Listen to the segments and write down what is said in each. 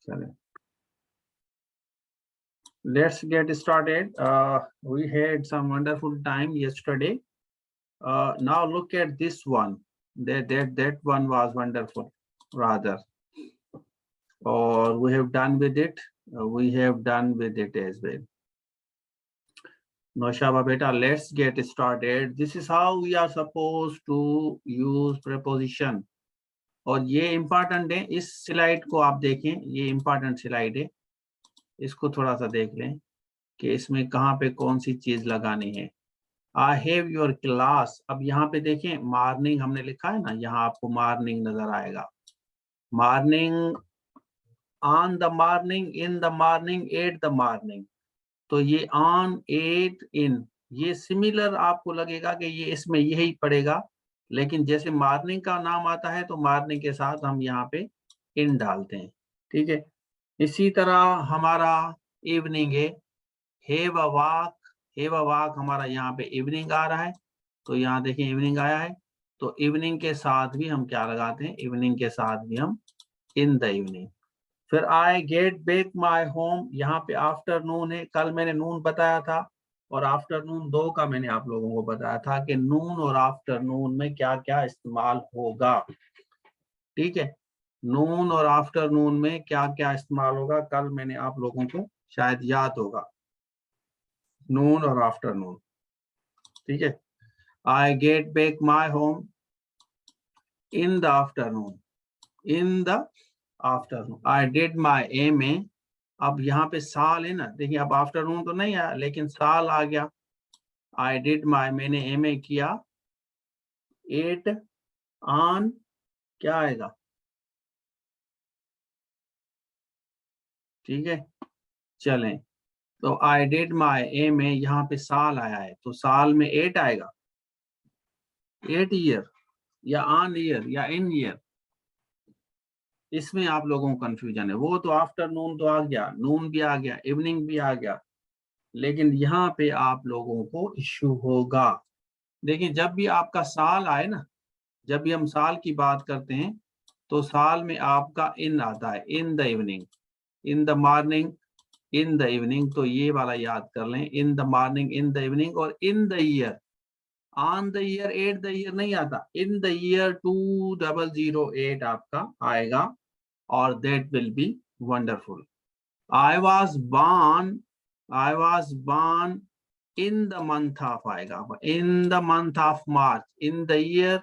चलें, let's get started. We had some wonderful time yesterday. Now look at this one. That one was wonderful, rather. Or we have done with it. We have done with it as well. Noshaba beta, let's get started. This is how we are supposed to use preposition. और ये important है, इस slide को आप देखें, ये important slide है, इसको थोड़ा सा देख लें कि इसमें कहाँ पे कौन सी चीज लगानी है। आई हैव योर क्लास, अब यहाँ पे देखें मॉर्निंग हमने लिखा है ना, यहाँ आपको मॉर्निंग नजर आएगा। Morning, on the morning, in the morning, at the morning. तो ये ऑन, एट, इन, ये सिमिलर आपको लगेगा कि ये इसमें यही पड़ेगा, लेकिन जैसे मॉर्निंग का नाम आता है तो मॉर्निंग के साथ हम यहाँ पे इन डालते हैं, ठीक है। इसी तरह हमारा इवनिंग है, have a walk, have a walk हमारा यहाँ पे इवनिंग आ रहा है, तो यहाँ देखिए इवनिंग आया है, तो इवनिंग के साथ भी हम क्या लगाते हैं, इवनिंग के साथ भी हम इन द इवनिंग। फिर I get back my home, यहाँ पे आफ्टरनून है, कल मैंने नून बताया था और आफ्टरनून 2 का मैंने आप लोगों को बताया था कि नून और आफ्टरनून में क्या क्या इस्तेमाल होगा, ठीक है। नून और आफ्टरनून में क्या क्या इस्तेमाल होगा, कल मैंने आप लोगों को शायद याद होगा, नून और आफ्टरनून, ठीक है। I get back my home in the afternoon, in the afternoon. I did my M A, अब यहाँ पे साल है ना, देखिए अब आफ्टरनून तो नहीं आया लेकिन साल आ गया। आई डिड माई, मैंने एम ए किया, एट ऑन, क्या आएगा, ठीक है। चलें, तो आई डिड माई एम ए, यहाँ पे साल आया है तो साल में 8 आएगा, 8 ईयर या ऑन ईयर या इन ईयर, इसमें आप लोगों को कंफ्यूजन है। वो तो आफ्टरनून तो आ गया, नून भी आ गया, इवनिंग भी आ गया, लेकिन यहाँ पे आप लोगों को इश्यू होगा। देखिए जब भी आपका साल आए ना, जब भी हम साल की बात करते हैं तो साल में आपका इन आता है, in the evening, in the morning, in the evening, तो ये वाला याद कर लें, in the morning, in the evening. और in the year, on the year, at the year नहीं आता, इन द ईयर 2008 आपका आएगा और that will be wonderful. I was born, I was born in the month of आएगा, in the month of March, in the year,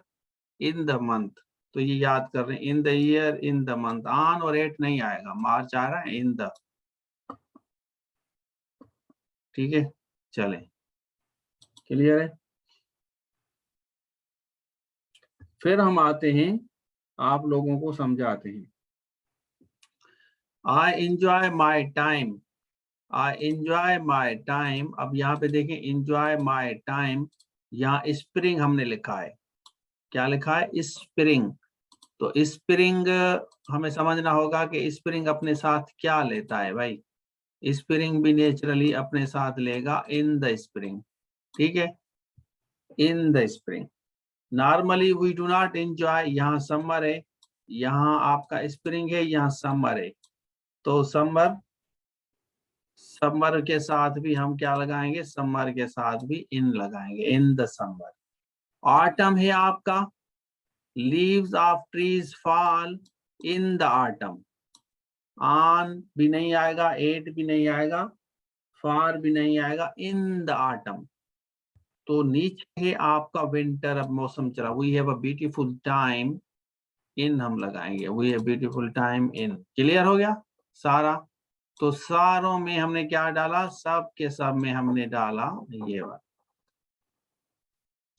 in the month, तो ये याद कर रहे हैं, इन the year, in the month. On और eight नहीं आएगा, मार्च आ रहा है, इन द, ठीक है। चलें, क्लियर है। फिर हम आते हैं, आप लोगों को समझाते हैं। I enjoy my time, I enjoy my time, अब यहाँ पे देखें एंजॉय माई टाइम, यहाँ स्प्रिंग हमने लिखा है, क्या लिखा है, स्प्रिंग। तो स्प्रिंग हमें समझना होगा कि स्प्रिंग अपने साथ क्या लेता है भाई, स्प्रिंग भी नेचुरली अपने साथ लेगा इन द स्प्रिंग, ठीक है, in the spring. Normally we do not enjoy, यहाँ समर है, यहाँ आपका स्प्रिंग है, यहाँ समर है, तो समर, समर के साथ भी हम क्या लगाएंगे, समर के साथ भी इन लगाएंगे, इन द समर। ऑटम है आपका, leaves of trees fall in the autumn, on भी नहीं आएगा, एट भी नहीं आएगा, फार भी नहीं आएगा, इन द ऑटम। तो नीचे है आपका विंटर, अब मौसम चला, we have a beautiful time, in हम लगाएंगे, we have beautiful time in. Clear हो गया सारा। तो सारों में हमने क्या डाला, सब के सब में हमने डाला ये वाला,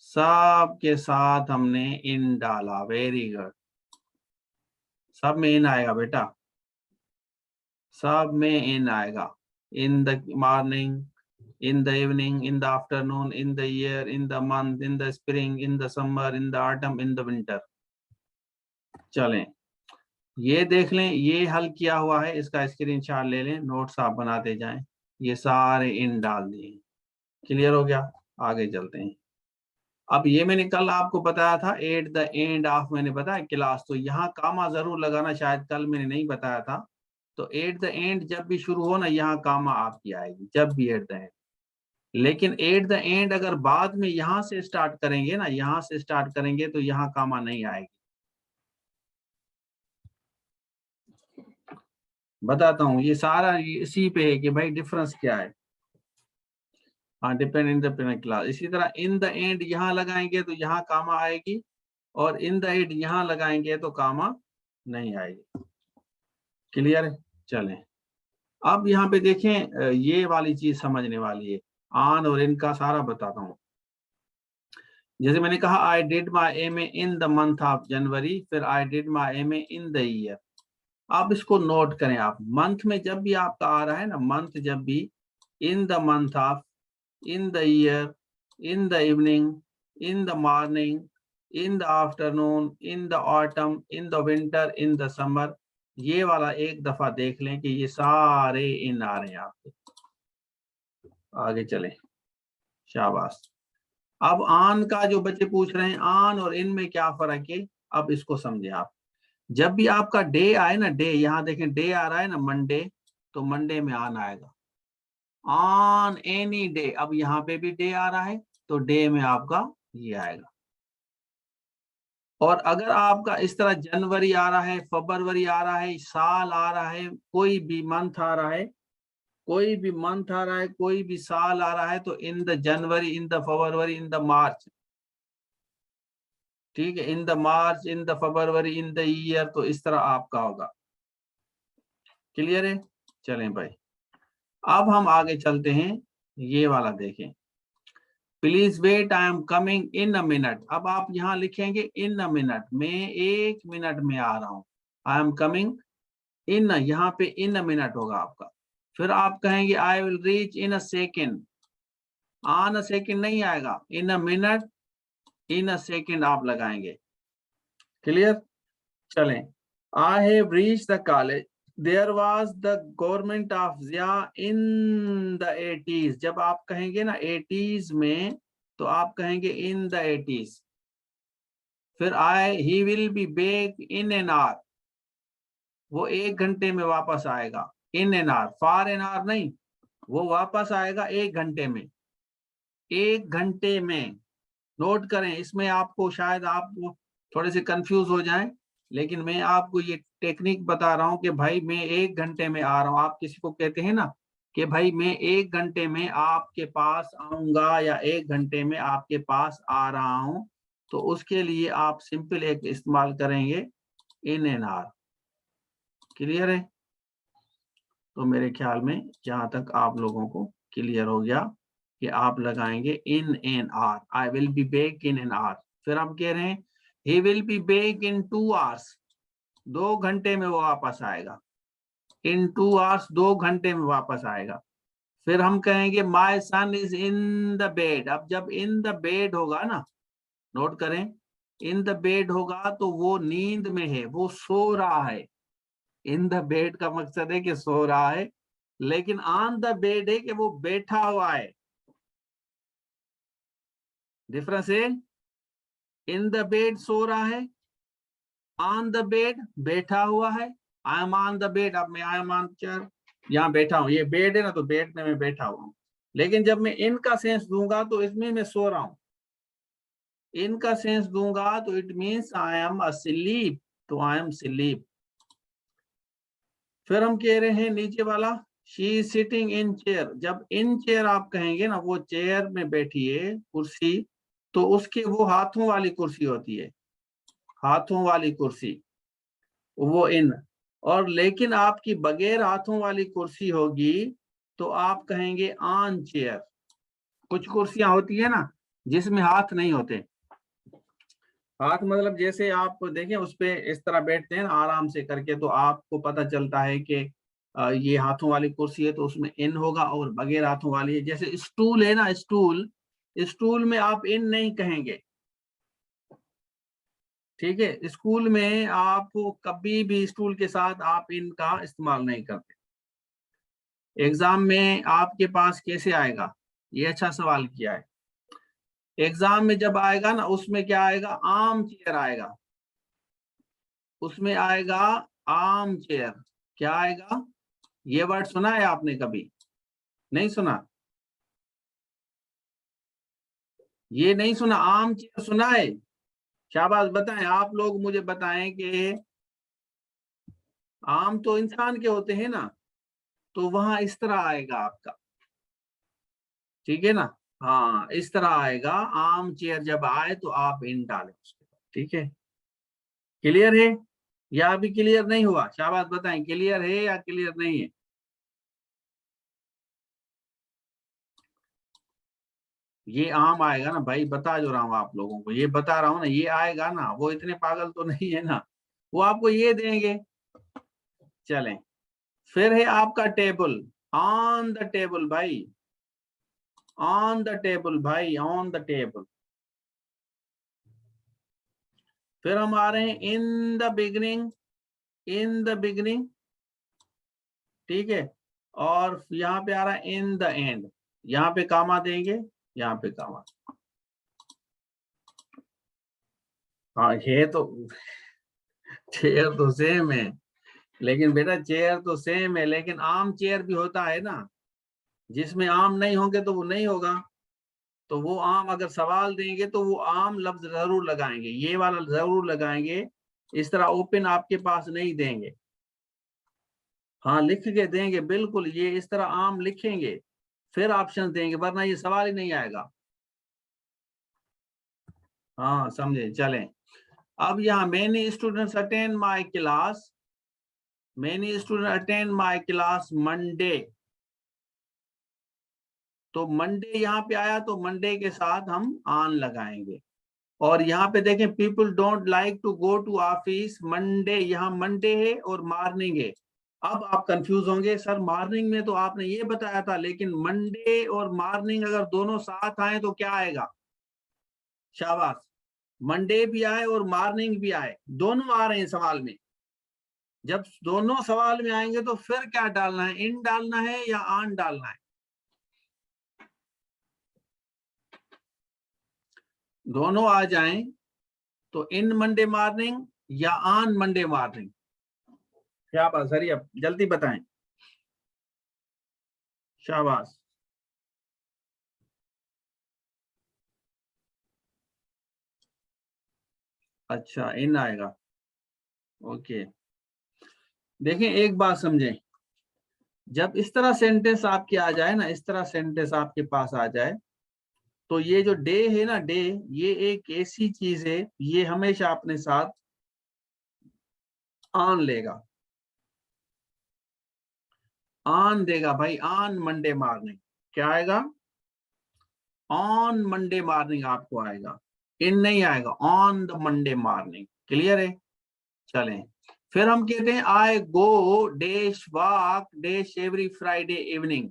सब के साथ हमने इन डाला, वेरी गुड। सब में इन आएगा बेटा, सब में इन आएगा, in the morning, in the evening, in the afternoon, in the year, in the month, in the spring, in the summer, in the autumn, in the winter। चलें, ये देख लें, ये हल किया हुआ है, इसका स्क्रीनशॉट ले लें, नोट्स आप बनाते जाएं, ये सारे इन डाल दिए। क्लियर हो गया, आगे चलते हैं। अब ये मैंने कल आपको बताया था, एट द एंड ऑफ मैंने बताया क्लास, तो यहाँ कामा जरूर लगाना, शायद कल मैंने नहीं बताया था, तो एट द एंड जब भी शुरू हो ना, यहाँ कामा आपकी आएगी, जब भी एट द एंड। लेकिन एट द एंड अगर बाद में यहाँ से स्टार्ट करेंगे ना, यहाँ से स्टार्ट करेंगे तो यहाँ कामा नहीं आएगी। बताता हूँ, ये सारा इसी पे है कि भाई डिफरेंस क्या है। हाँ, डिपेंड इन द क्लास। इसी तरह इन द एंड यहाँ लगाएंगे तो यहाँ कामा आएगी, और इन द एंड यहाँ लगाएंगे तो कामा नहीं आएगी। क्लियर है? चलें, अब यहाँ पे देखें, ये वाली चीज समझने वाली है। ऑन और इन का सारा बताता हूँ। जैसे मैंने कहा I did my M A in the month of January, फिर I did my M A in the year. आप इसको नोट करें, आप मंथ में जब भी आपका आ रहा है ना, मंथ जब भी, इन the month of, in the year, in the evening, in the morning, in the afternoon, in the autumn, in the winter, in the summer, ये वाला एक दफा देख लें कि ये सारे इन आ रहे हैं आपके। आगे चलें, शाबाश। अब आन का जो बच्चे पूछ रहे हैं, आन और इन में क्या फर्क है, अब इसको समझे आप। जब भी आपका डे आए ना, डे, यहाँ देखें डे आ रहा है ना, मंडे, तो मंडे में आन आएगा। ऑन एनी डे, अब यहाँ पे भी डे आ रहा है तो डे में आपका ये आएगा। और अगर आपका इस तरह जनवरी आ रहा है, फरवरी आ रहा है, साल आ रहा है, कोई भी मंथ आ रहा है, कोई भी मंथ आ रहा है, कोई भी साल आ रहा है, तो in the January, in the February, in the March, ठीक है, in the March, in the February, in the year, तो इस तरह आपका होगा। क्लियर है? चलें भाई, अब हम आगे चलते हैं, ये वाला देखें। Please wait, I am coming in a minute. अब आप यहाँ लिखेंगे इन अ मिनट, मैं 1 मिनट में आ रहा हूं। आई एम कमिंग इन, यहाँ पे इन अ मिनट होगा आपका। फिर आप कहेंगे I will reach in a second, on a second नहीं आएगा, इन a minute, in a second आप लगाएंगे। क्लियर? चलें, I have reach the college, there was the government of Zia in the 80s। जब आप कहेंगे ना 80s में, तो आप कहेंगे इन द 80s। फिर I he will be back in an hour, वो 1 घंटे में वापस आएगा। In an hour, for an hour नहीं, वो वापस आएगा 1 घंटे में। 1 घंटे में, नोट करें। इसमें आपको शायद आप थोड़े से कंफ्यूज हो जाएं, लेकिन मैं आपको ये टेक्निक बता रहा हूं कि भाई मैं 1 घंटे में आ रहा हूं। आप किसी को कहते हैं ना कि भाई मैं 1 घंटे में आपके पास आऊंगा, या 1 घंटे में आपके पास आ रहा हूं, तो उसके लिए आप सिंपल एक इस्तेमाल करेंगे, इन एन आवर। क्लियर है? तो मेरे ख्याल में जहां तक आप लोगों को क्लियर हो गया कि आप लगाएंगे इन an our, I will be back in an our. फिर हम कह रहे हैं ही will be back in 2 hours, 2 घंटे में वो वापस आएगा। इन 2 आवर्स, 2 घंटे में वापस आएगा। फिर हम कहेंगे माई सन इज इन द बेड। अब जब इन द बेड होगा ना, नोट करें, इन द बेड होगा तो वो नींद में है, वो सो रहा है। इन द बेड का मकसद है कि सो रहा है, लेकिन ऑन द बेड है कि वो बैठा हुआ है। डिफरेंस है, इन द बेड सो रहा है, ऑन द बेड बैठा हुआ है। I am on the bed, अब मैं आई एम ऑन चेयर, यहाँ बैठा हूँ, ये बेड है ना, तो बेड में मैं बैठा हुआ हूँ। लेकिन जब मैं इन का सेंस दूंगा तो इसमें मैं सो रहा हूँ। इन का सेंस दूंगा तो it means I am asleep, तो आई एम स्लीप। फिर हम कह रहे हैं नीचे वाला, she is sitting in chair. जब इन चेयर आप कहेंगे ना, वो चेयर में बैठी है, कुर्सी, तो उसके वो हाथों वाली कुर्सी होती है, हाथों वाली कुर्सी, वो इन। और लेकिन आपकी बगैर हाथों वाली कुर्सी होगी तो आप कहेंगे ऑन चेयर। कुछ कुर्सियां होती है ना जिसमें हाथ नहीं होते। हाथ मतलब जैसे आप देखें उस पे इस तरह बैठते हैं ना आराम से करके, तो आपको पता चलता है कि ये हाथों वाली कुर्सी है तो उसमें इन होगा, और बगैर हाथों वाली है, जैसे स्टूल है ना, स्टूल, स्टूल में आप इन नहीं कहेंगे। ठीक है, स्कूल में आप कभी भी स्टूल के साथ आप इनका इस्तेमाल नहीं करते। एग्जाम में आपके पास कैसे आएगा, ये अच्छा सवाल किया है। एग्जाम में जब आएगा ना, उसमें क्या आएगा, आर्म चेयर आएगा, उसमें आएगा आर्म चेयर। क्या आएगा, ये वर्ड सुना है आपने कभी? नहीं सुना? ये नहीं सुना? आर्म चेयर सुना है? शाबाश, बताएं आप लोग, मुझे बताएं कि आम तो इंसान के होते हैं ना, तो वहां इस तरह आएगा आपका, ठीक है ना? हाँ, इस तरह आएगा। आर्म चेयर जब आए तो आप इन डालें उसके बाद, ठीक है? क्लियर है या अभी क्लियर नहीं हुआ? शाबाश, बताएं क्लियर है या क्लियर नहीं है? ये आम आएगा ना भाई, बता जो रहा हूँ आप लोगों को, ये बता रहा हूँ ना, ये आएगा ना। वो इतने पागल तो नहीं है ना, वो आपको ये देंगे। चलें, फिर है आपका टेबल। ऑन द टेबल भाई, ऑन द टेबल भाई, ऑन द टेबल। फिर हम आ रहे हैं in the beginning, in the beginning, ठीक है? और यहाँ पे आ रहा है इन द एंड, यहाँ पे कामा देंगे, यहाँ पे कामा। हाँ, ये तो चेयर तो सेम है, लेकिन बेटा चेयर तो सेम है, लेकिन आम चेयर भी होता है ना, जिसमें आम नहीं होंगे तो वो नहीं होगा। तो वो आम अगर सवाल देंगे तो वो आम लफ्ज जरूर लगाएंगे, ये वाला जरूर लगाएंगे। इस तरह ओपन आपके पास नहीं देंगे। हाँ, लिख के देंगे बिल्कुल, ये इस तरह आम लिखेंगे, फिर ऑप्शन देंगे, वरना ये सवाल ही नहीं आएगा। हाँ, समझे? चलें, अब यहाँ many students attend my class, many student attend my class Monday. तो मंडे यहाँ पे आया तो मंडे के साथ हम ऑन लगाएंगे। और यहाँ पे देखें, people don't like to go to office Monday, यहाँ मंडे है और मॉर्निंग है। अब आप कंफ्यूज होंगे, सर मॉर्निंग में तो आपने ये बताया था, लेकिन मंडे और मॉर्निंग अगर दोनों साथ आए तो क्या आएगा? शाबाश, मंडे भी आए और मॉर्निंग भी आए, दोनों आ रहे हैं सवाल में। जब दोनों सवाल में आएंगे तो फिर क्या डालना है? इन डालना है या ऑन डालना है? दोनों आ जाएं तो इन मंडे मॉर्निंग या ऑन मंडे मॉर्निंग? शाबाश, सर अब जल्दी बताएं। शाबाश, अच्छा इन आएगा, ओके। देखें, एक बात समझें, जब इस तरह सेंटेंस आपके आ जाए ना, इस तरह सेंटेंस आपके पास आ जाए, तो ये जो डे है ना, डे, ये एक ऐसी चीज है, ये हमेशा अपने साथ ऑन लेगा, ऑन देगा भाई, ऑन मंडे मॉर्निंग। क्या आएगा? ऑन मंडे मॉर्निंग आपको आएगा, इन नहीं आएगा, on the Monday morning. Clear है? चलें, फिर हम कहते हैं I go dash walk dash every Friday evening.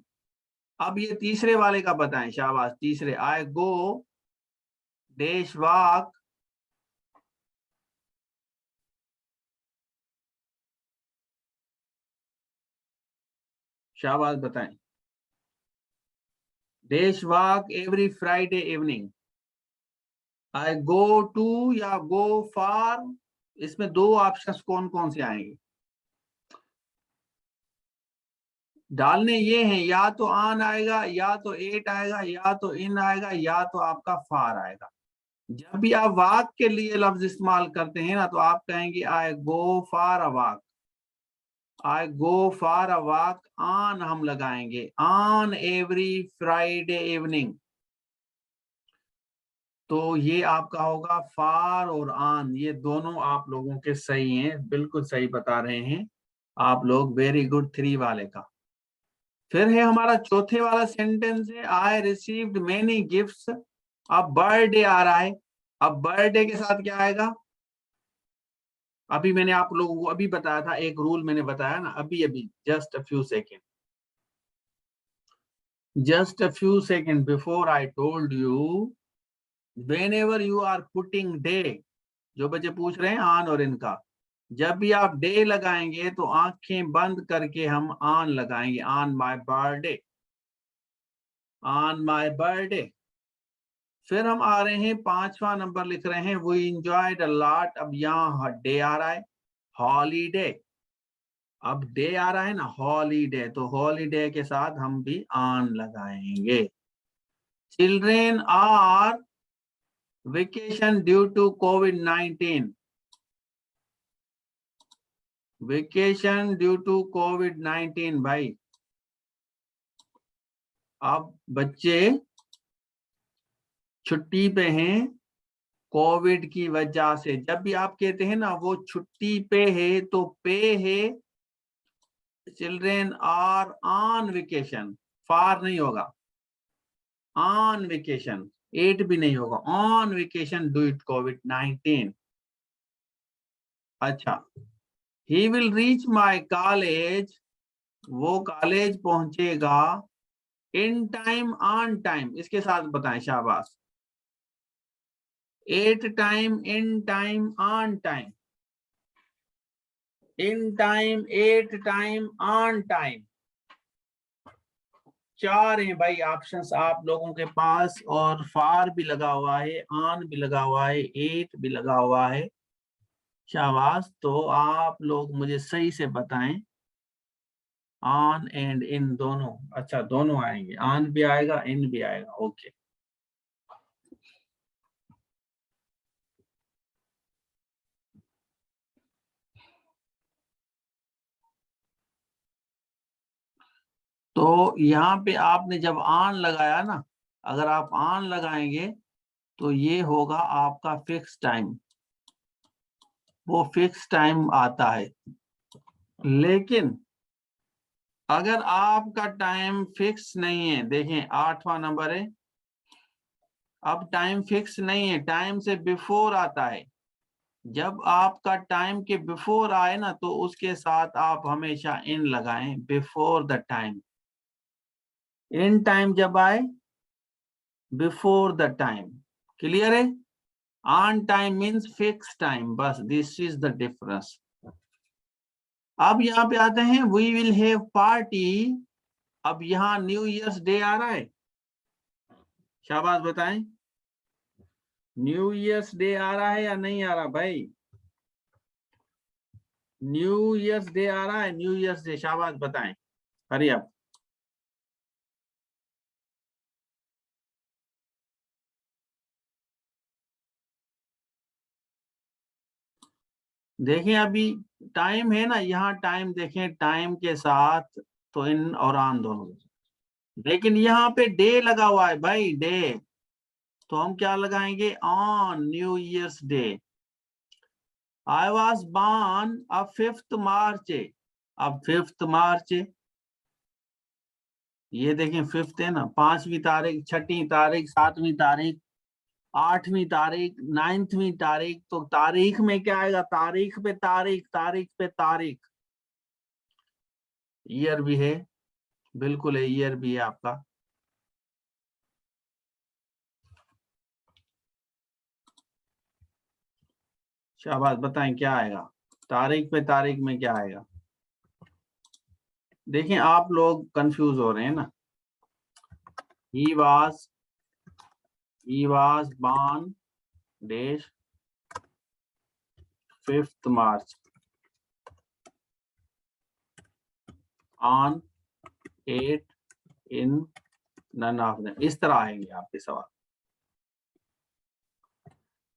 अब ये तीसरे वाले का बताएं, शाबाश, तीसरे, आई गो डैश वॉक, शाबाश, बताएं। Dash walk every Friday evening, I go to या गो फॉर, इसमें दो ऑप्शंस कौन कौन से आएंगे? डालने ये हैं, या तो ऑन आएगा, या तो एट आएगा, या तो इन आएगा, या तो आपका फार आएगा। जब भी आप वाक के लिए लफ्ज इस्तेमाल करते हैं ना, तो आप कहेंगे I go for a walk, I go for a walk, on हम लगाएंगे, ऑन एवरी फ्राइडे इवनिंग। तो ये आपका होगा फार और ऑन, ये दोनों आप लोगों के सही हैं, बिल्कुल सही बता रहे हैं आप लोग, वेरी गुड, थ्री वाले का। फिर है हमारा चौथे वाला सेंटेंस है, आई रिसीव्ड मेनी गिफ्ट्स। अब बर्थडे आ रहा है, अब बर्थडे के साथ क्या आएगा? अभी मैंने आप लोगों को अभी बताया था, एक रूल मैंने बताया ना, अभी अभी, just a few second, just a few second before I told you, when ever you are putting day, जो बच्चे पूछ रहे हैं ऑन और इनका, जब भी आप डे लगाएंगे तो आंखें बंद करके हम ऑन लगाएंगे, on my birthday, on my birthday. फिर हम आ रहे हैं, पांचवा नंबर लिख रहे हैं, वी इंजॉयड अ लॉट। अब यहाँ डे आ रहा है, हॉलीडे, अब डे आ रहा है ना, हॉलीडे, तो हॉलीडे के साथ हम भी ऑन लगाएंगे। Children are vacation due to कोविड-19, वेकेशन ड्यू टू कोविड-19 भाई। अब बच्चे छुट्टी पे हैं कोविड की वजह से। जब भी आप कहते हैं ना वो छुट्टी पे है, तो पे है, चिल्ड्रेन आर ऑन वेकेशन, फार नहीं होगा, ऑन वेकेशन, 8 भी नहीं होगा, ऑन वेकेशन ड्यू टू कोविड-19। अच्छा, he will reach my college, वो कॉलेज पहुंचेगा इन टाइम ऑन टाइम, इसके साथ बताएं, शाबाश। 8 time, in time, on time, in time, 8 time, on time. 4 हैं भाई ऑप्शंस आप लोगों के पास, और फार भी लगा हुआ है, ऑन भी लगा हुआ है, 8 भी लगा हुआ है। शाबाश, तो आप लोग मुझे सही से बताएं, ऑन एंड इन दोनों। अच्छा, दोनों आएंगे, ऑन भी आएगा, इन भी आएगा, ओके। तो यहाँ पे आपने जब ऑन लगाया ना, अगर आप ऑन लगाएंगे तो ये होगा आपका फिक्स टाइम, वो फिक्स टाइम आता है। लेकिन अगर आपका टाइम फिक्स नहीं है, देखें 8वां नंबर है, अब टाइम फिक्स नहीं है, टाइम से बिफोर आता है। जब आपका टाइम के बिफोर आए ना, तो उसके साथ आप हमेशा इन लगाएं, before the time. In time जब आए, बिफोर द टाइम। क्लियर है? On time means fix time, बस दिस इज द डिफरेंस। अब यहाँ पे आते हैं, वी विल हैव पार्टी। अब यहाँ न्यू ईयर्स डे आ रहा है, शाबाश बताएं, न्यू ईयर्स डे आ रहा है या नहीं आ रहा भाई? न्यू ईयर्स डे आ रहा है, न्यू ईयर्स डे, शाबाश बताएं, हरी आप। देखें अभी टाइम है ना, यहाँ टाइम देखें, टाइम के साथ तो इन और ऑन दोनों, लेकिन यहाँ पे डे लगा हुआ है भाई, डे, तो हम क्या लगाएंगे, on new years day. I was born अब 5th मार्च है, अब 5th मार्च है, ये देखें 5th है ना, 5वीं तारीख, 6ठी तारीख, 7वीं तारीख, 8वीं तारीख, 9वीं तारीख, तो तारीख में क्या आएगा, तारीख पे तारीख, तारीख पे तारीख। ईयर भी है, बिल्कुल है, ईयर भी है आपका। शाबाश बताएं क्या आएगा, तारीख पे तारीख में क्या आएगा? देखें आप लोग कंफ्यूज हो रहे हैं ना, he was born dash 5th March on 8 in none of them, इस तरह आएंगे आपके सवाल,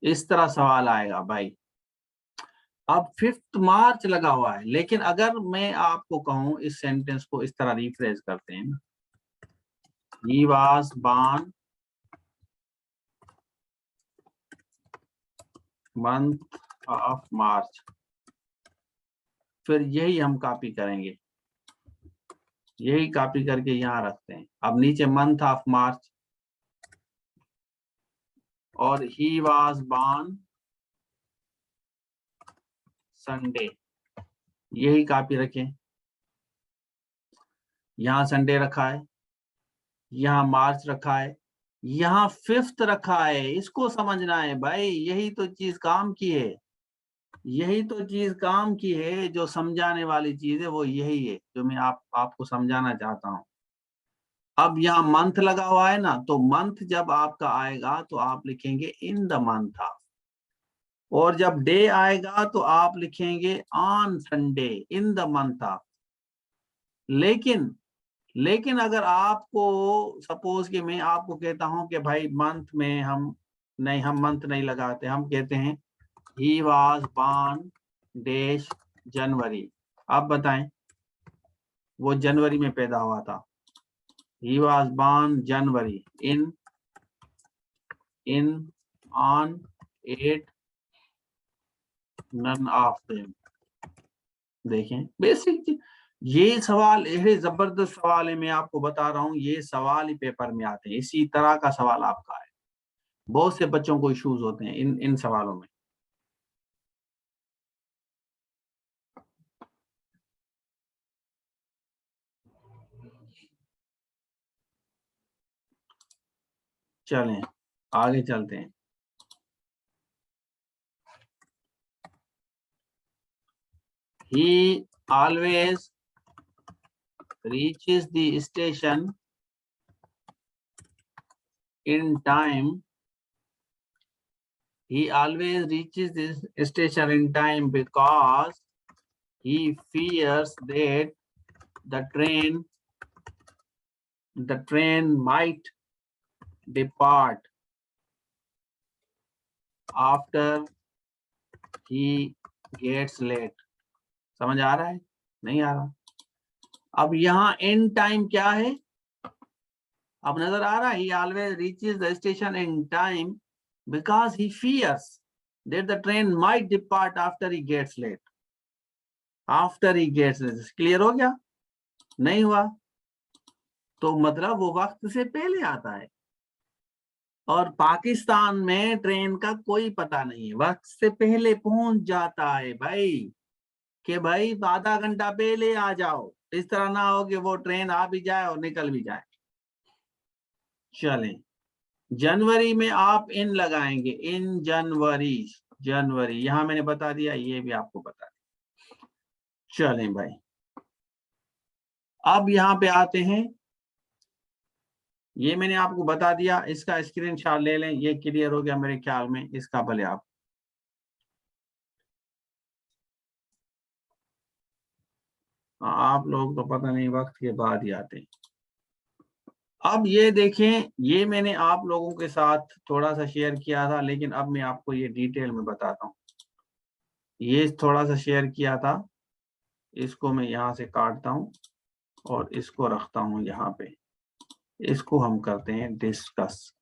इस तरह सवाल आएगा भाई। अब 5th मार्च लगा हुआ है, लेकिन अगर मैं आपको कहूं इस सेंटेंस को इस तरह रिफ्रेश करते हैं ना, he was born month of March, फिर यही हम कॉपी करेंगे, यही कॉपी करके यहाँ रखते हैं। अब नीचे मंथ ऑफ मार्च, और ही वाज बॉर्न संडे, यही कॉपी रखें, यहाँ संडे रखा है, यहाँ मार्च रखा है, यहाँ 5th रखा है, इसको समझना है भाई, यही तो चीज काम की है, यही तो चीज काम की है, जो समझाने वाली चीज है वो यही है, जो मैं आपको समझाना चाहता हूँ। अब यहाँ मंथ लगा हुआ है ना, तो मंथ जब आपका आएगा तो आप लिखेंगे इन द मंथ ऑफ, और जब डे आएगा तो आप लिखेंगे on Sunday in the month of. लेकिन अगर आपको सपोज कि मैं आपको कहता हूं कि भाई मंथ में हम मंथ नहीं लगाते, हम कहते हैं he was born dash January. आप बताएं, वो जनवरी में पैदा हुआ था। He was born January in on 8 none of them. देखें बेसिक, ये सवाल ये जबरदस्त सवाल है, मैं आपको बता रहा हूँ, ये सवाल ही पेपर में आते हैं, इसी तरह का सवाल आपका है। बहुत से बच्चों को इश्यूज होते हैं इन सवालों में। चलें आगे चलते हैं। He always reaches the station in time. He always reaches this station in time because he fears that the train might depart after he gets late. समझ आ रहा है? नहीं आ रहा? अब यहाँ in time क्या है? अब नजर आ रहा है? He always reaches the station in time because he fears that the train might depart after he gets late. After he gets late. Clear हो गया? नहीं हुआ तो मतलब वो वक्त से पहले आता है। और पाकिस्तान में ट्रेन का कोई पता नहीं है, वक्त से पहले पहुंच जाता है भाई, कि भाई आधा घंटा पहले आ जाओ। इस तरह ना हो कि वो ट्रेन आ भी जाए और निकल भी जाए। चलें, जनवरी में आप इन लगाएंगे, इन जनवरी। जनवरी यहां मैंने बता दिया, ये भी आपको बता दिया। चलें भाई, अब यहां पे आते हैं। ये मैंने आपको बता दिया, इसका स्क्रीनशॉट ले लें, ये क्लियर हो गया मेरे ख्याल में। इसका भले आप लोग तो पता नहीं वक्त के बाद ही आते हैं। अब ये देखें, ये मैंने आप लोगों के साथ थोड़ा सा शेयर किया था, लेकिन अब मैं आपको ये डिटेल में बताता हूँ। ये थोड़ा सा शेयर किया था, इसको मैं यहाँ से काटता हूँ और इसको रखता हूँ यहाँ पे। इसको हम करते हैं डिस्कस।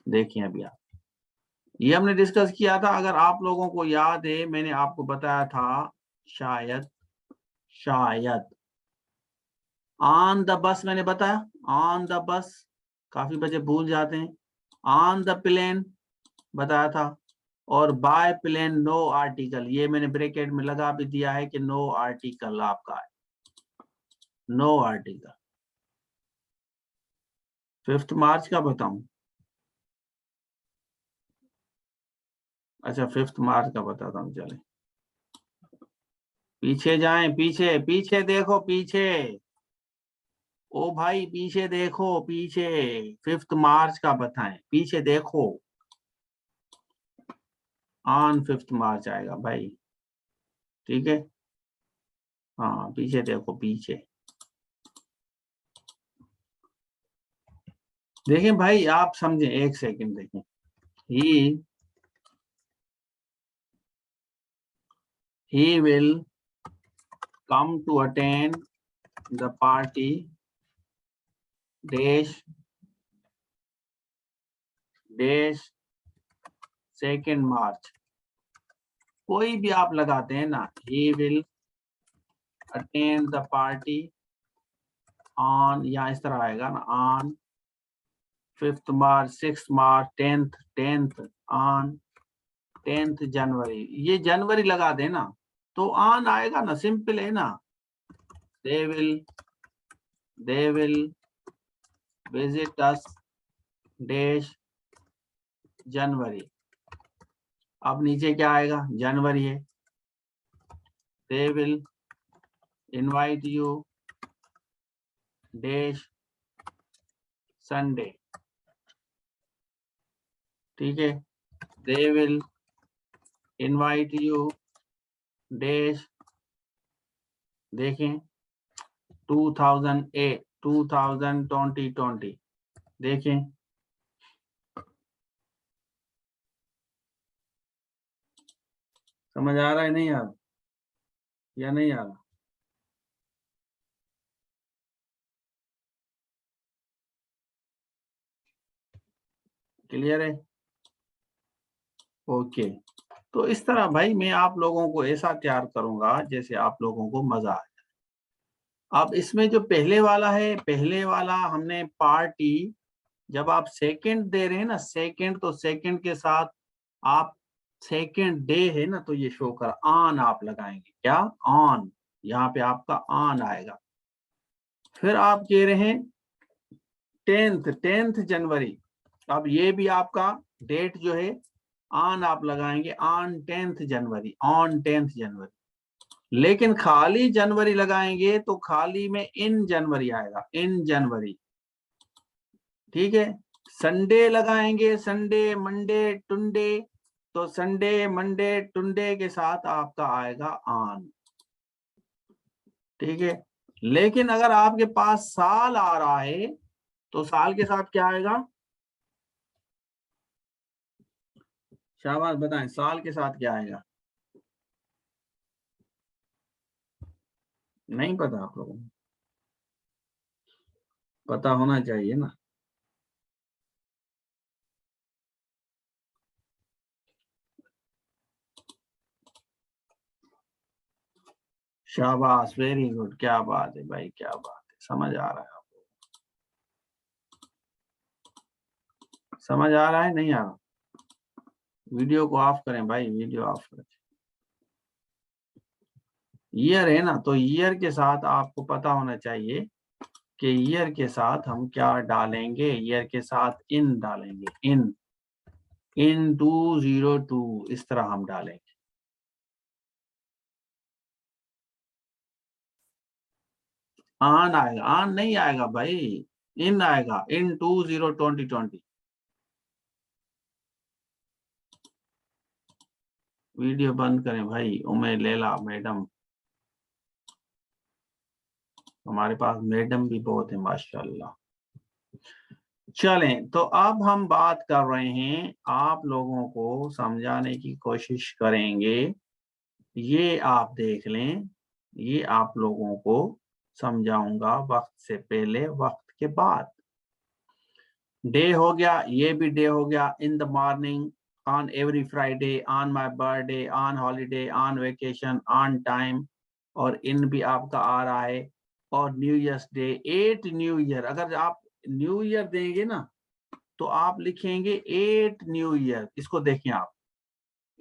देखिए अभी आप, ये हमने डिस्कस किया था, अगर आप लोगों को याद है मैंने आपको बताया था, शायद ऑन द बस मैंने बताया, ऑन द बस, काफी बच्चे भूल जाते हैं। ऑन द प्लेन बताया था, और बाय प्लेन नो आर्टिकल, ये मैंने ब्रैकेट में लगा भी दिया है कि नो आर्टिकल आपका है, नो आर्टिकल। 5 मार्च का बताऊं? अच्छा 5 मार्च का बताता हूँ, चले पीछे जाएं, पीछे पीछे देखो, पीछे ओ भाई पीछे देखो, पीछे 5 मार्च का बताएं, पीछे देखो। ऑन 5 मार्च आएगा भाई, ठीक है। हाँ पीछे देखो, पीछे देखें भाई, आप समझें, एक सेकंड देखें। he will come to attend the party dash 2nd March। कोई भी आप लगाते हैं ना, he will attend the party on, यहाँ इस तरह आएगा ना, on 5th March, 6th March, 10th on 10th January। ये जनवरी लगा देना तो ऑन आएगा ना, सिंपल है ना। they will visit us dash जनवरी। अब नीचे क्या आएगा, जनवरी है। they will invite you dash Sunday, ठीक है। they will invite you dash, देखें 2008 2020 देखें, समझ आ रहा है नहीं आ रहा या नहीं आ रहा? क्लियर है? ओके। तो इस तरह भाई मैं आप लोगों को ऐसा तैयार करूंगा जैसे आप लोगों को मजा आए। अब इसमें जो पहले वाला है, पहले वाला हमने पार्टी, जब आप सेकंड दे रहे हैं ना सेकंड, तो सेकंड के साथ आप सेकंड डे है ना तो ये शो कर ऑन आप लगाएंगे, क्या ऑन, यहाँ पे आपका ऑन आएगा। फिर आप कह रहे हैं 10th जनवरी, अब ये भी आपका डेट जो है ऑन आप लगाएंगे, on 10th January, on 10th जनवरी। लेकिन खाली जनवरी लगाएंगे तो खाली में इन जनवरी आएगा, इन जनवरी, ठीक है। संडे लगाएंगे, संडे मंडे टुंडे, तो संडे मंडे टुंडे के साथ आपका आएगा ऑन, ठीक है। लेकिन अगर आपके पास साल आ रहा है तो साल के साथ क्या आएगा? शाबाश बताएं, साल के साथ क्या आएगा? नहीं पता आप लोगों को? पता होना चाहिए ना। शाबाश, वेरी गुड, क्या बात है भाई, क्या बात है, समझ आ रहा है आपको? समझ आ रहा है नहीं आ रहा? वीडियो को ऑफ करें भाई, वीडियो ऑफ करें। ईयर है ना, तो ईयर के साथ आपको पता होना चाहिए कि ईयर के साथ हम क्या डालेंगे, ईयर के साथ इन डालेंगे, इन 202 इस तरह हम डालेंगे। ऑन आएगा, ऑन नहीं आएगा भाई, इन आएगा, इन 2020। वीडियो बंद करें भाई, उमे लैला मैडम, हमारे पास मैडम भी बहुत है माशाल्लाह। चलें, तो अब हम बात कर रहे हैं, आप लोगों को समझाने की कोशिश करेंगे। ये आप देख लें, ये आप लोगों को समझाऊंगा वक्त से पहले वक्त के बाद। डे हो गया, ये भी डे हो गया, इन the morning, on every Friday, on my birthday, on holiday, on vacation, on time, और इन भी आपका आ रहा है। और new years day, 8 new year, अगर आप न्यू ईयर देंगे ना तो आप लिखेंगे 8 न्यू ईयर, इसको देखें आप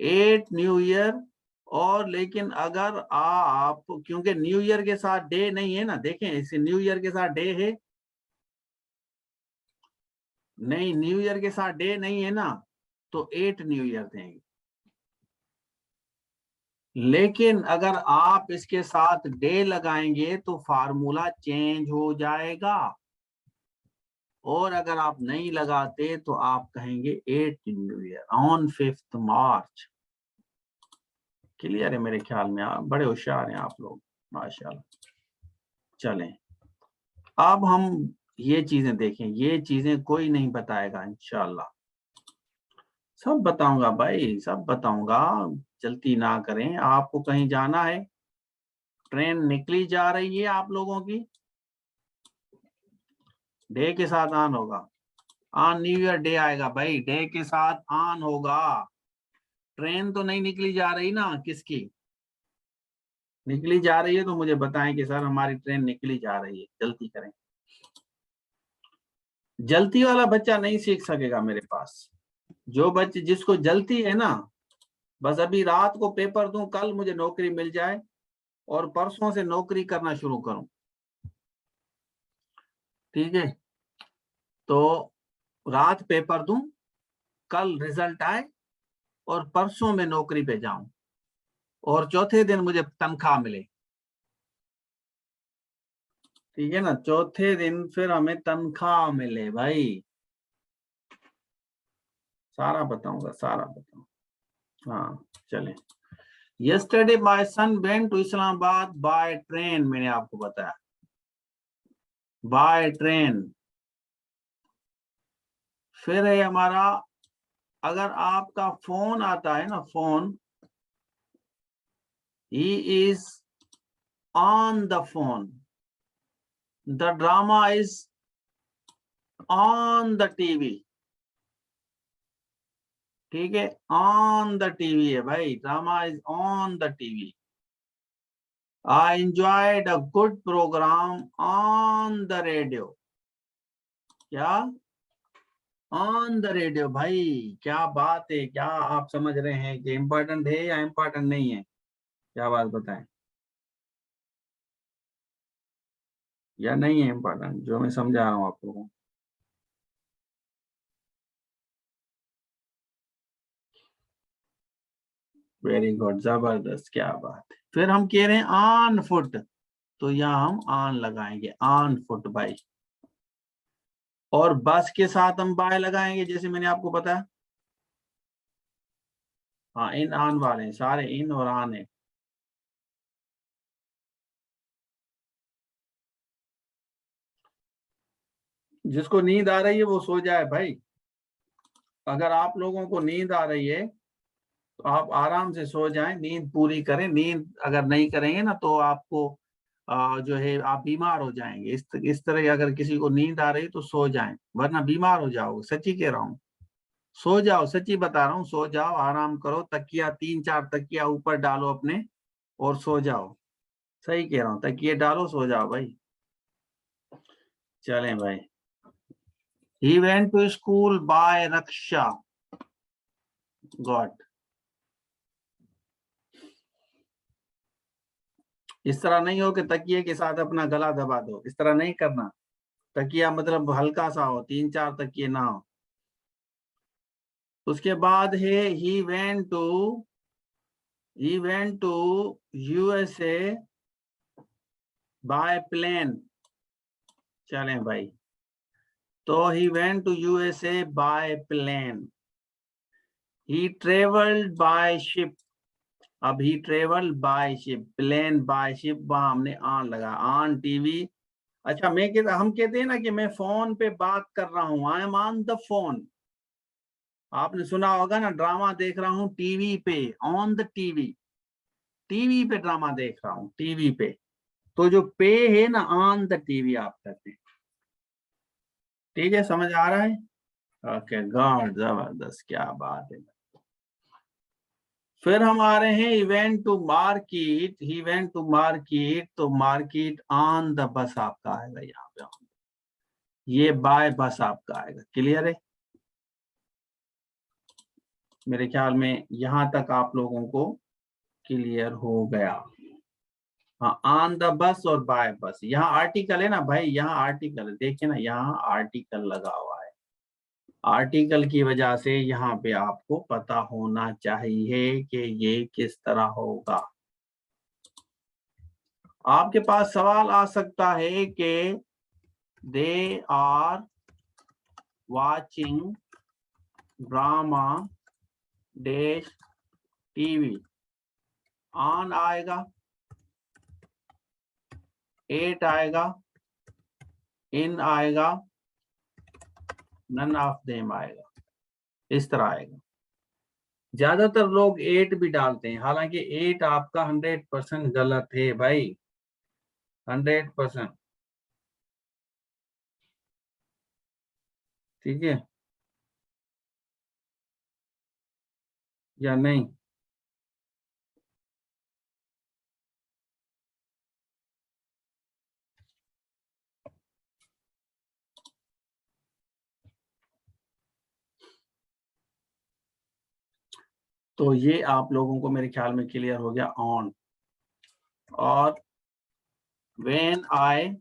8 न्यू ईयर। और लेकिन अगर आप, क्योंकि न्यू ईयर के साथ डे नहीं है ना, देखें इसे, न्यू ईयर के साथ डे है नहीं, न्यू ईयर के साथ डे नहीं है ना, तो 8 न्यू ईयर देंगे। लेकिन अगर आप इसके साथ डे लगाएंगे तो फार्मूला चेंज हो जाएगा, और अगर आप नहीं लगाते तो आप कहेंगे 8 new year on 5th March. Clear है मेरे ख्याल में? आप बड़े होशियार हैं आप लोग माशाल्लाह। चलें, अब हम ये चीजें देखें, ये चीजें कोई नहीं बताएगा इंशाल्लाह, सब बताऊंगा भाई, सब बताऊंगा, जल्दी ना करें। आपको कहीं जाना है, ट्रेन निकली जा रही है आप लोगों की, डे के साथ ऑन होगा, ऑन न्यू ईयर डे आएगा भाई, डे के साथ ऑन होगा। ट्रेन तो नहीं निकली जा रही ना, किसकी निकली जा रही है तो मुझे बताएं कि सर हमारी ट्रेन निकली जा रही है, जल्दी करें। जल्दी वाला बच्चा नहीं सीख सकेगा मेरे पास, जो बच्चे जिसको जल्दी है ना, बस अभी रात को पेपर दूं, कल मुझे नौकरी मिल जाए और परसों से नौकरी करना शुरू करूं, ठीक है। तो रात पेपर दूं, कल रिजल्ट आए और परसों में नौकरी पे जाऊं, और चौथे दिन मुझे तनख्वाह मिले, ठीक है ना, चौथे दिन फिर हमें तनख्वाह मिले भाई। सारा बताऊंगा, सारा बताऊंगा, हाँ। चलें, yesterday my son went to Islamabad by train, मैंने आपको बताया by train। फिर है हमारा, अगर आपका फोन आता है ना, phone, he is on the phone, the drama is on the TV, ठीक है, on the TV है भाई, drama is on the TV। I enjoyed a good program on the radio, क्या on the radio, भाई क्या बात है, क्या आप समझ रहे हैं कि इम्पोर्टेंट है या इम्पोर्टेंट नहीं है, क्या बात बताएं, या नहीं है इम्पोर्टेंट जो मैं समझा रहा हूँ आप लोगों को। वेरी गुड, जबरदस्त, क्या बात है। फिर हम कह रहे हैं ऑन फुट, तो यहाँ हम ऑन लगाएंगे, ऑन फुट बाई। और बस के साथ हम बाय लगाएंगे, जैसे मैंने आपको बताया। हाँ, इन ऑन वाले हैं सारे, इन और ऑन है। जिसको नींद आ रही है वो सो जाए भाई। अगर आप लोगों को नींद आ रही है तो आप आराम से सो जाएं, नींद पूरी करें। नींद अगर नहीं करेंगे ना तो आपको जो है आप बीमार हो जाएंगे। इस तरह अगर किसी को नींद आ रही है तो सो जाएं, वरना बीमार हो जाओगे। सच्ची कह रहा हूँ, सो जाओ, सच्ची बता रहा हूँ, सो जाओ, आराम करो। तकिया 3-4 तकिया ऊपर डालो अपने और सो जाओ। सही कह रहा हूँ, तकिए डालो, सो जाओ भाई। चलें भाई, he went to school by rickshaw, got। इस तरह नहीं हो कि तकिए के साथ अपना गला दबा दो, इस तरह नहीं करना। तकिया मतलब हल्का सा हो, 3-4 तकिए ना हो। उसके बाद है he went to USA by plane। चलें भाई, तो he went to USA by plane। he traveled by ship, अब he traveled by ship, plane by ship, वहां हमने ऑन लगा, ऑन टीवी। अच्छा, हम कहते हैं ना कि मैं फोन पे बात कर रहा हूँ, I am on the phone. आपने सुना होगा ना, ड्रामा देख रहा हूँ टीवी पे, ऑन द टीवी, टीवी पे ड्रामा देख रहा हूँ, टीवी पे। तो जो पे है ना, ऑन द टीवी आप कहते हैं। ठीक है, समझ आ रहा है? ओके, गॉड, जबरदस्त, क्या बात है। फिर हम आ रहे हैं event to market, he went to market, तो मार्केट ऑन द बस आपका आएगा यहाँ पे, ये बाय बस आपका आएगा। क्लियर है? मेरे ख्याल में यहां तक आप लोगों को क्लियर हो गया। हाँ, ऑन द बस और बाय बस। यहाँ आर्टिकल है ना भाई, यहाँ आर्टिकल देखिए ना, यहाँ आर्टिकल लगा हुआ है। आर्टिकल की वजह से यहाँ पे आपको पता होना चाहिए कि ये किस तरह होगा। आपके पास सवाल आ सकता है कि they are watching drama dash TV, on आएगा, 8 आएगा, इन आएगा, नन ऑफ देम आएगा, इस तरह आएगा। ज्यादातर लोग 8 भी डालते हैं, हालांकि 8 आपका 100% गलत है भाई, 100%। ठीक है या नहीं? तो ये आप लोगों को मेरे ख्याल में क्लियर हो गया, ऑन। और when I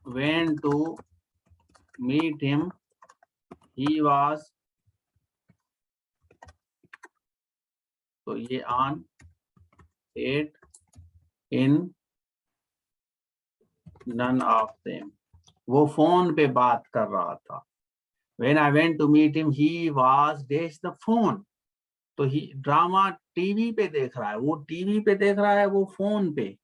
went to meet him, he was, तो ये on, 8, in, none of them। वो फोन पे बात कर रहा था। When I went to meet him, he was dash the phone। तो ही ड्रामा टीवी पे देख रहा है, वो टीवी पे देख रहा है, वो फोन पे।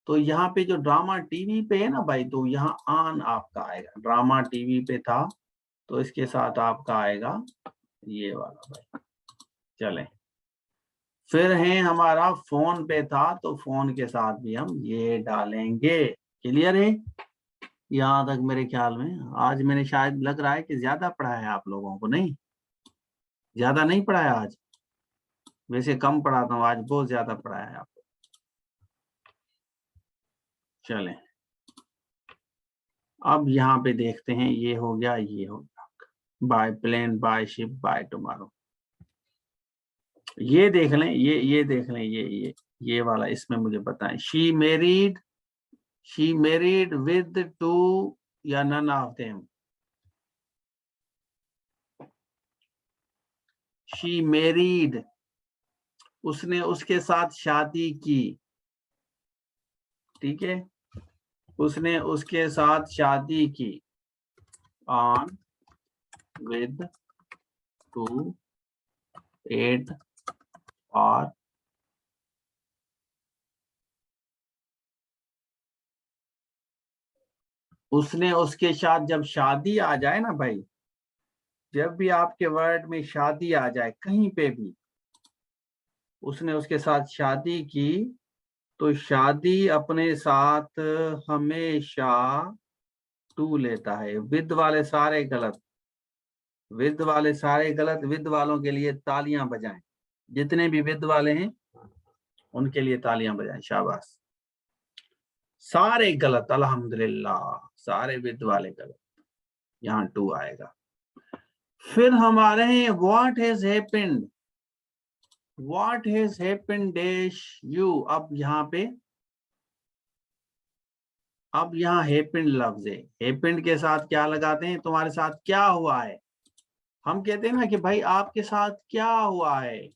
तो यहाँ पे जो ड्रामा टीवी पे है ना भाई, तो यहाँ ऑन आपका आएगा, ड्रामा टीवी पे था तो इसके साथ आपका आएगा ये वाला भाई। चलें, फिर है हमारा फोन पे था, तो फोन के साथ भी हम ये डालेंगे। क्लियर है यहाँ तक? मेरे ख्याल में आज मैंने शायद लग रहा है कि ज्यादा पढ़ा है आप लोगों को, नहीं ज्यादा नहीं पढ़ाया आज, वैसे कम पढ़ाता हूँ, आज बहुत ज्यादा पढ़ाया है आपको। चलें, अब यहाँ पे देखते हैं, ये हो गया, ये हो गया, by plane, by ship, by tomorrow. ये देख लें, ये देख लें, ये वाला इसमें मुझे बताएं, शी मैरिड विद टू या none of them? She married, उसने उसके साथ शादी की, ठीक है, उसने उसके साथ शादी की, ऑन विद टू 8 और उसने उसके साथ, जब शादी आ जाए ना भाई, जब भी आपके वर्ड में शादी आ जाए कहीं पे भी, उसने उसके साथ शादी की, तो शादी अपने साथ हमेशा टू लेता है। विद वाले सारे गलत, विद वाले सारे गलत, विद वालों के लिए तालियां बजाएं, जितने भी विद वाले हैं उनके लिए तालियां बजाएं, शाबाश। सारे गलत, अल्हम्दुलिल्लाह, सारे विद वाले गलत, यहाँ टू आएगा। फिर हमारे हैं what has happened, what has happened dash you. अब यहाँ पे, अब यहाँ हैपेंड लफ्ज है, हैपेंड के साथ क्या लगाते हैं, तुम्हारे साथ क्या हुआ है। हम कहते हैं ना कि भाई आपके साथ क्या हुआ है,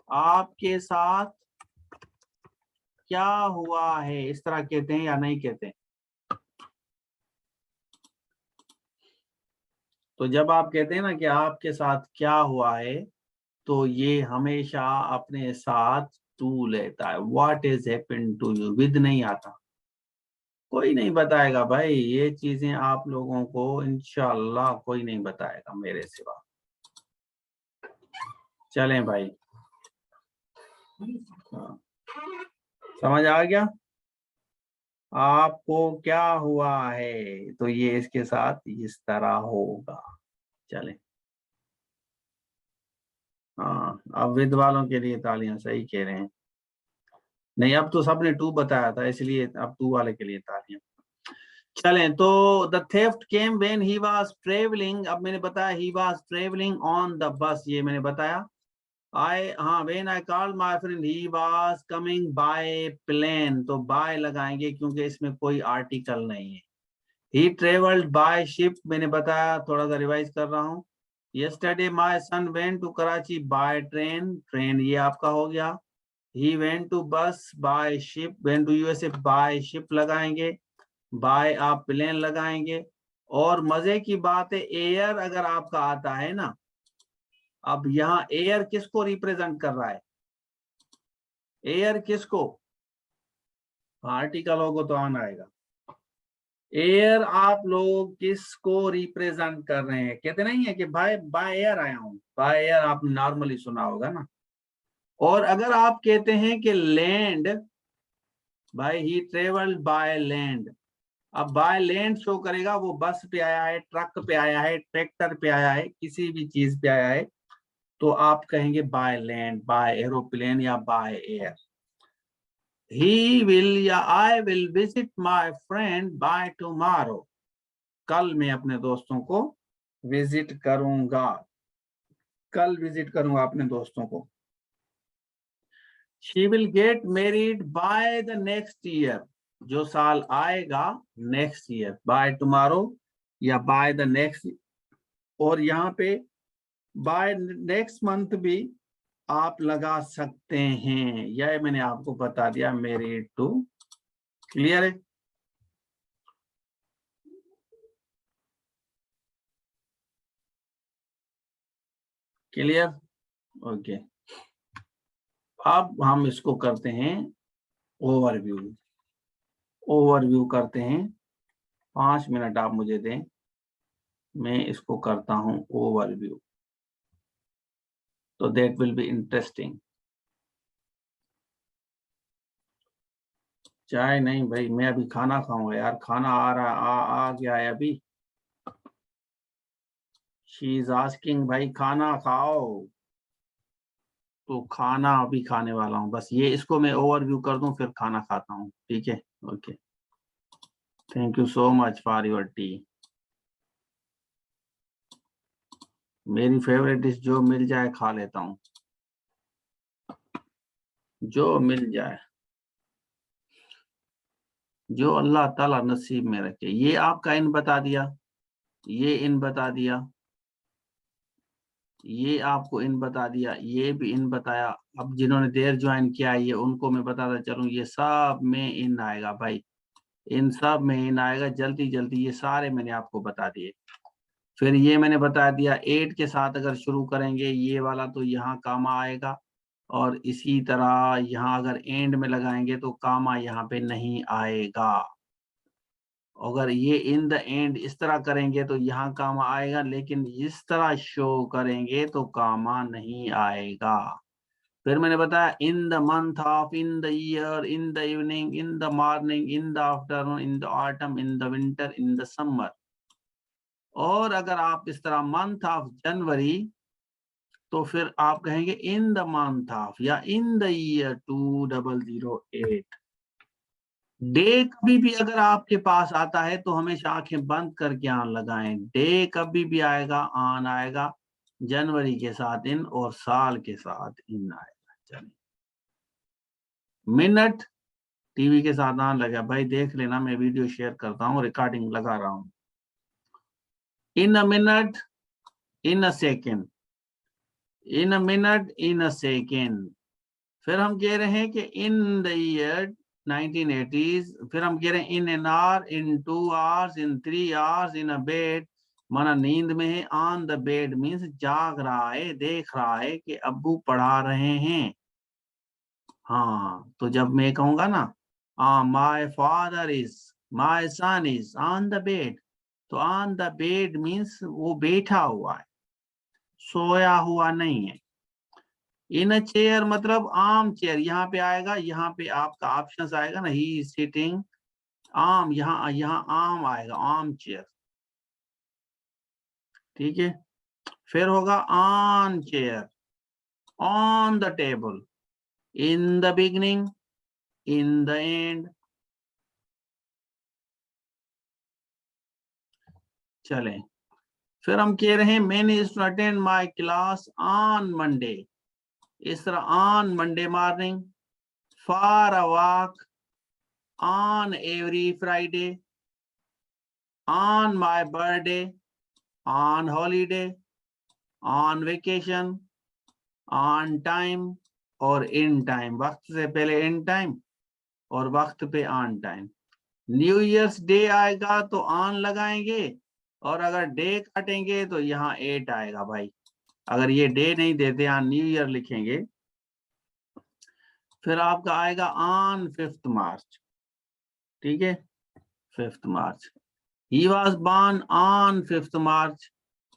आपके साथ क्या हुआ है, इस तरह कहते हैं या नहीं कहते? तो जब आप कहते हैं ना कि आपके साथ क्या हुआ है, तो ये हमेशा अपने साथ टू लेता है। What is happened to you, with नहीं आता, कोई नहीं बताएगा भाई, ये चीजें आप लोगों को इंशाल्लाह कोई नहीं बताएगा मेरे सिवा। चलें भाई, हाँ, समझ आ गया आपको क्या हुआ है, तो ये इसके साथ इस तरह होगा। चलें, हाँ, अब विद वालों के लिए तालियां, सही कह रहे हैं। नहीं, अब तो सबने टू बताया था, इसलिए अब टू वाले के लिए तालियां। चलें, तो the theft came when he was travelling, अब मैंने बताया he was travelling on the bus, ये मैंने बताया। हाँ, when I called my friend he was coming by plane, तो बाय लगाएंगे क्योंकि इसमें कोई आर्टिकल नहीं है। ही ट्रेवल्ड बाय शिप, मैंने बताया, थोड़ा सा रिवाइज कर रहा हूँ। Yesterday my son went to Karachi by train, train ये आपका हो गया। He went to bus by ship, went to USA by ship लगाएंगे, बाय आप प्लेन लगाएंगे। और मजे की बात है, एयर अगर आपका आता है ना, अब यहाँ एयर किसको रिप्रेजेंट कर रहा है, एयर किसको, आर्टिकल होगा तो ऑन आएगा। एयर आप लोग किसको रिप्रेजेंट कर रहे हैं, कहते नहीं है कि भाई बाय एयर आया हूं, बाय एयर आपने नॉर्मली सुना होगा ना। और अगर आप कहते हैं कि लैंड, भाई ही ट्रेवल्ड बाय लैंड, अब बाय लैंड शो करेगा, वो बस पे आया है, ट्रक पे आया है, ट्रैक्टर पे आया है, किसी भी चीज पे आया है, तो आप कहेंगे बाय लैंड, बाय एरोप्लेन या बाय एयर। ही विल या I will visit my friend by tomorrow, कल मैं अपने दोस्तों को विजिट करूंगा, कल विजिट करूंगा अपने दोस्तों को। She will get married by the next year, जो साल आएगा नेक्स्ट ईयर, बाय टुमारो या बाय द नेक्स्ट। और यहाँ पे बाय नेक्स्ट मंथ भी आप लगा सकते हैं, यह मैंने आपको बता दिया, मैरिड टू। क्लियर है? क्लियर? ओके, अब हम इसको करते हैं ओवरव्यू। ओवरव्यू करते हैं, 5 मिनट आप मुझे दें, मैं इसको करता हूं ओवरव्यू, तो दैट विल बी इंटरेस्टिंग। चाय नहीं भाई, मैं अभी खाना खाऊंगा यार, खाना आ रहा आ गया है अभी। शी इज आस्किंग भाई खाना खाओ, तो खाना अभी खाने वाला हूँ, बस ये इसको मैं ओवरव्यू कर दूं फिर खाना खाता हूँ, ठीक है? Okay, thank you so much for your T. मेरी फेवरेट डिश जो मिल जाए खा लेता हूँ, जो मिल जाए, जो अल्लाह ताला नसीब में रखे। ये आपका इन बता दिया, ये इन बता दिया, ये आपको इन बता दिया, ये भी इन बताया। अब जिन्होंने देर ज्वाइन किया है ये उनको मैं बताता चलूं, ये सब में इन आएगा भाई, इन सब में इन आएगा, जल्दी जल्दी ये सारे मैंने आपको बता दिए। फिर ये मैंने बता दिया 8 के साथ अगर शुरू करेंगे ये वाला तो यहाँ कामा आएगा, और इसी तरह यहाँ अगर एंड में लगाएंगे तो कामा यहाँ पे नहीं आएगा। अगर ये इन द एंड इस तरह करेंगे तो यहाँ कामा आएगा, लेकिन इस तरह शो करेंगे तो कामा नहीं आएगा। फिर मैंने बताया इन the month of, in the year, in the evening, in the morning, in the afternoon, in the autumn, in the winter, in the summer. और अगर आप इस तरह मंथ ऑफ जनवरी, तो फिर आप कहेंगे इन द मंथ ऑफ या इन द ईयर 2008। डे कभी भी अगर आपके पास आता है तो हमेशा आंखें बंद करके ऑन लगाएं। डे कभी भी आएगा ऑन आएगा, जनवरी के साथ इन और साल के साथ इन आएगा। चलिए, मिनट टीवी के साथ ऑन लगा भाई, देख लेना, मैं वीडियो शेयर करता हूँ, रिकॉर्डिंग लगा रहा हूँ। In a minute, in a second, in a minute, in a second. फिर हम कह रहे हैं कि इन द ईयर 1980s, फिर हम कह रहे हैं इन an our, in 2 hours, in 3 hours, in a bed, माना नींद में है। ऑन द बेड मीन्स जाग रहा है, देख रहा है कि अब्बू पढ़ा रहे हैं। हाँ, तो जब मैं कहूंगा ना my father is, my son is on the bed, तो ऑन द बेड मीन्स वो बैठा हुआ है, सोया हुआ नहीं है। इन अ चेयर मतलब आर्म चेयर, यहाँ पे आएगा, यहाँ पे आपका ऑप्शन आएगा ना, ही इज सिटिंग आर्म, यहाँ यहाँ आर्म आएगा, आर्म चेयर, ठीक है? फिर होगा on chair, on the table, in the beginning, in the end. चलें, फिर हम कह रहे हैं मैंने attend my class on Monday, इस तरह on Monday morning, for a walk, on every Friday, on my birthday, on holiday, on vacation, on time और इन टाइम, वक्त से पहले इन टाइम और वक्त पे on time. New years day आएगा तो ऑन लगाएंगे, और अगर डे काटेंगे तो यहाँ 8 आएगा भाई। अगर ये डे नहीं देते, यहाँ न्यू ईयर लिखेंगे, फिर आपका आएगा ऑन 5th मार्च, ठीक है? 5th March, he was born on 5th March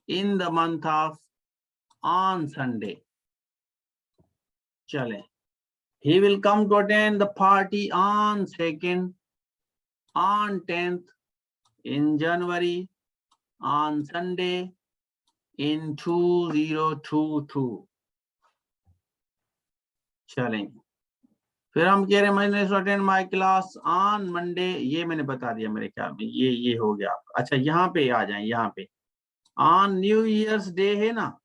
in the month of on Sunday। चलें, he will come to attend the party on 2nd, on 10th, in January, on Sunday, in 2022। चलें, फिर हम कह रहे हैं मैंने attend my class on Monday, ये मैंने बता दिया मेरे ख्याल में, ये हो गया आपका। अच्छा, यहाँ पे आ जाएं, यहाँ पे ऑन न्यू ईयर्स डे है ना,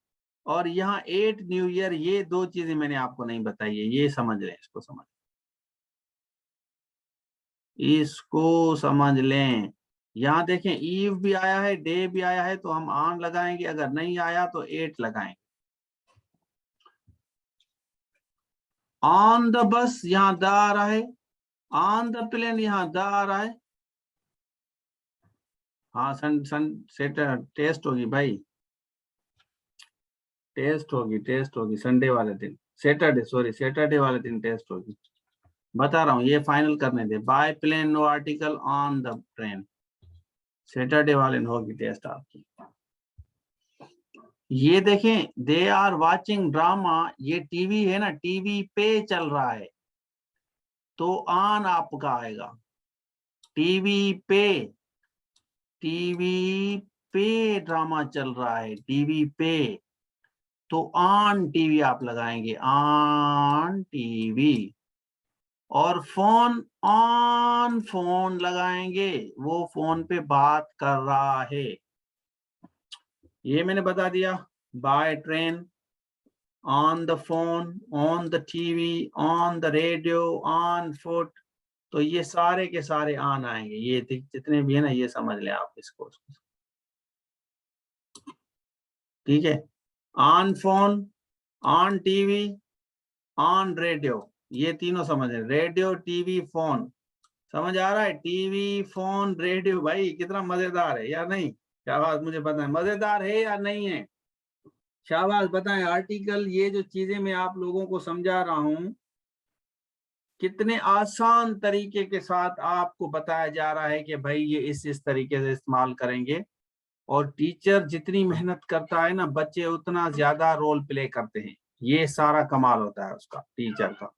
और यहाँ 8 न्यू ईयर, ये दो चीजें मैंने आपको नहीं बताई है, ये समझ लें, इसको समझ लें। यहाँ देखें ईव भी आया है, डे भी आया है, तो हम ऑन लगाएंगे, अगर नहीं आया तो 8 लगाएंगे। ऑन द बस, यहाँ द आ रहा है, ऑन द प्लेन, यहाँ द आ रहा है। हाँ, सन सन सेट टेस्ट होगी भाई। टेस्ट होगी संडे वाले दिन, सैटरडे वाले दिन टेस्ट होगी, बता रहा हूँ, ये फाइनल करने दे। By plane no article on the train, Saturday वाले दिन होगी टेस्ट आपकी। ये देखें, दे आर वाचिंग ड्रामा, ये टीवी है ना, टीवी पे चल रहा है, तो ऑन आपका आएगा, टीवी पे ड्रामा चल रहा है, टीवी पे, तो ऑन टीवी आप लगाएंगे, ऑन टीवी। और फोन, ऑन फोन लगाएंगे, वो फोन पे बात कर रहा है, ये मैंने बता दिया। By train, on the phone, on the TV, on the radio, on foot, तो ये सारे के सारे ऑन आएंगे, ये जितने भी है ना, ये समझ लें आप इसको, ठीक है। On phone, on TV, on radio, ये तीनों समझ रहे, रेडियो टीवी फोन, समझ आ रहा है, टीवी फोन रेडियो, भाई कितना मजेदार है या नहीं? शाबाश, मुझे बताएं मजेदार है या नहीं है, शाबाश बताएं। आर्टिकल, ये जो चीजें मैं आप लोगों को समझा रहा हूं, कितने आसान तरीके के साथ आपको बताया जा रहा है कि भाई ये इस तरीके से इस्तेमाल करेंगे। और टीचर जितनी मेहनत करता है ना, बच्चे उतना ज्यादा रोल प्ले करते हैं, ये सारा कमाल होता है उसका, टीचर का।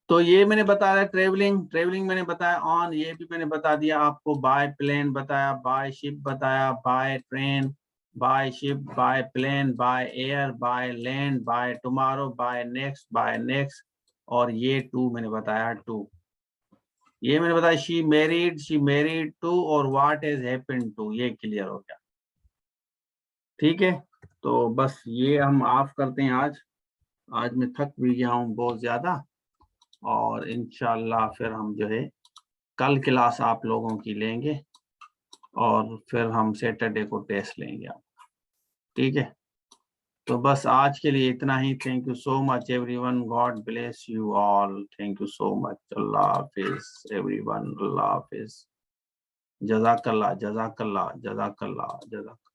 तो ये मैंने बताया, ट्रेवलिंग मैंने बताया, ऑन ये भी मैंने बता दिया आपको, बाय प्लेन बताया, बाय शिप बताया, by train, by ship, by plane, by air, by land, by tomorrow, by next, और ये टू मैंने बताया, टू ये मैंने बताया, शी मैरिड टू, और व्हाट इज हैपेंड टू, ये क्लियर हो गया, ठीक है। तो बस ये हम ऑफ करते हैं आज मैं थक भी गया हूँ बहुत ज्यादा, और इंशाल्लाह फिर हम जो है कल क्लास आप लोगों की लेंगे, और फिर हम सैटरडे को टेस्ट लेंगे आप, ठीक है। तो बस आज के लिए इतना ही, thank you so much everyone, God bless you all, thank you so much, अल्लाह हाफिज एवरीवन, अल्लाह हाफिज, जज़ाकल्लाह जज़ाकल्लाह जज़ाकल्लाह जज़ाकल्लाह।